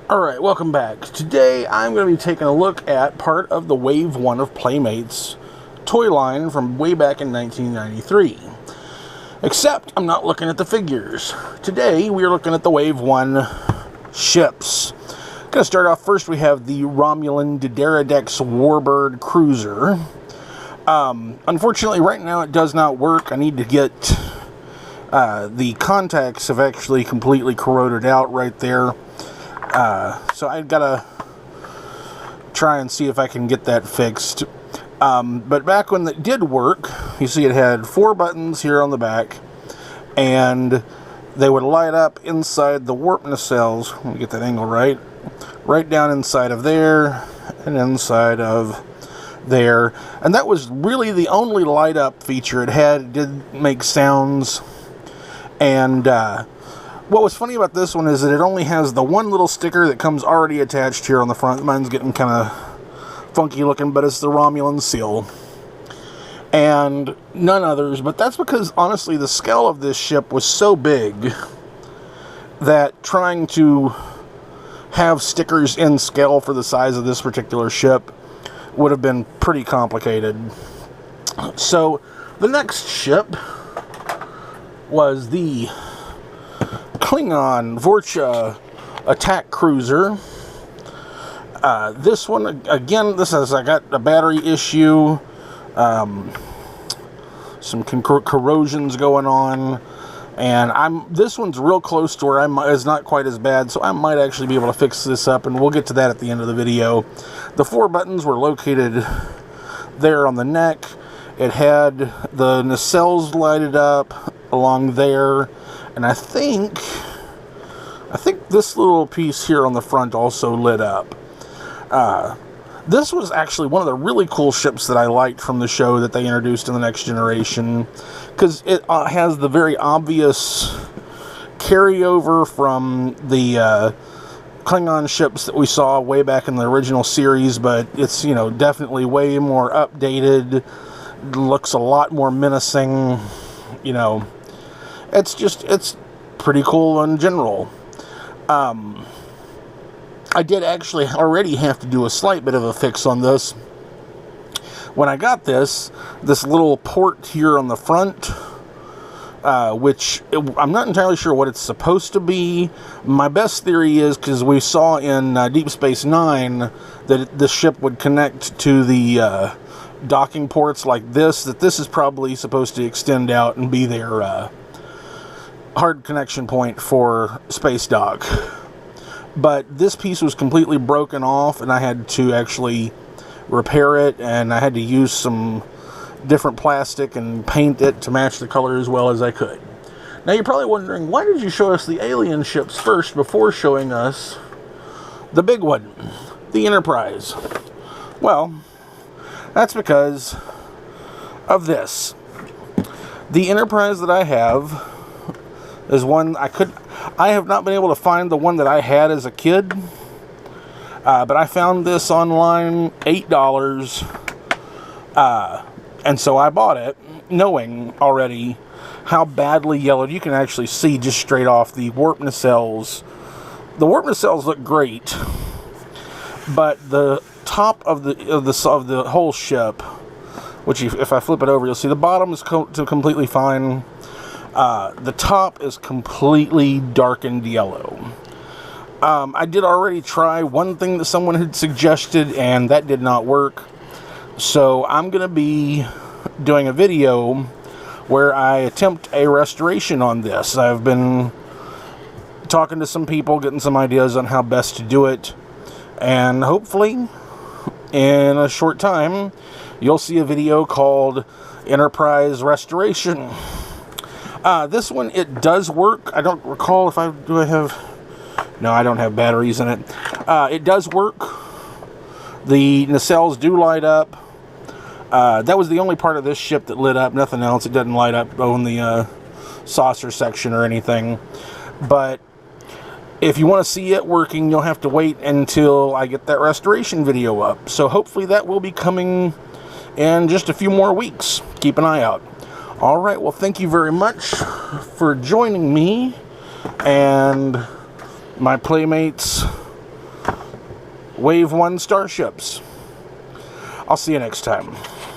Alright, welcome back. Today I'm going to be taking a look at part of the Wave 1 of Playmates toy line from way back in 1993. Except I'm not looking at the figures. Today we are looking at the Wave 1 ships. Going to start off first, we have the Romulan Dreadnought Warbird Cruiser. Unfortunately right now it does not work. I need to get the contacts have actually completely corroded out right there. So I've got to try and see if I can get that fixed. But back when it did work, you see it had 4 buttons here on the back, and they would light up inside the warp nacelles. Let me get that angle right. Right down inside of there, and inside of there. And that was really the only light up feature it had. It did make sounds, and what was funny about this one is that it only has the one little sticker that comes already attached here on the front. Mine's getting kind of funky looking, but it's the Romulan seal. And none others, but that's because, honestly, the scale of this ship was so big that trying to have stickers in scale for the size of this particular ship would have been pretty complicated. So, the next ship was the Klingon Vorcha attack cruiser. This one, again, I got a battery issue, some corrosions going on, and this one's real close to where it's not quite as bad, so I might actually be able to fix this up, and we'll get to that at the end of the video. The 4 buttons were located there on the neck. It had the nacelles lighted up along there. And I think this little piece here on the front also lit up. This was actually one of the really cool ships that I liked from the show that they introduced in the Next Generation, because it has the very obvious carryover from the Klingon ships that we saw way back in the original series, but it's, you know, definitely way more updated, looks a lot more menacing, you know. It's pretty cool in general. I did actually already have to do a slight bit of a fix on this. When I got this little port here on the front, which I'm not entirely sure what it's supposed to be. My best theory is, because we saw in Deep Space Nine that the ship would connect to the docking ports like this, that this is probably supposed to extend out and be their hard connection point for space dock. But this piece was completely broken off, and I had to actually repair it, and I had to use some different plastic and paint it to match the color as well as I could. Now you're probably wondering, why did you show us the alien ships first before showing us the big one, the Enterprise? Well, that's because of this. The Enterprise that I have is one I have not been able to find the one that I had as a kid, but I found this online, $8, and so I bought it, knowing already how badly yellowed. You can actually see just straight off the warp nacelles. The warp nacelles look great, but the top of the whole ship, which if I flip it over, you'll see the bottom is completely fine. The top is completely darkened yellow. I did already try one thing that someone had suggested, and that did not work. So I'm going to be doing a video where I attempt a restoration on this. I've been talking to some people, getting some ideas on how best to do it, and hopefully in a short time you'll see a video called Enterprise Restoration. This one, it does work. I don't recall if do I have... No, I don't have batteries in it. It does work. The nacelles do light up. That was the only part of this ship that lit up. Nothing else. It doesn't light up on the saucer section or anything. But if you want to see it working, you'll have to wait until I get that restoration video up. So hopefully that will be coming in just a few more weeks. Keep an eye out. Alright, well, thank you very much for joining me and my Playmates Wave 1 Starships. I'll see you next time.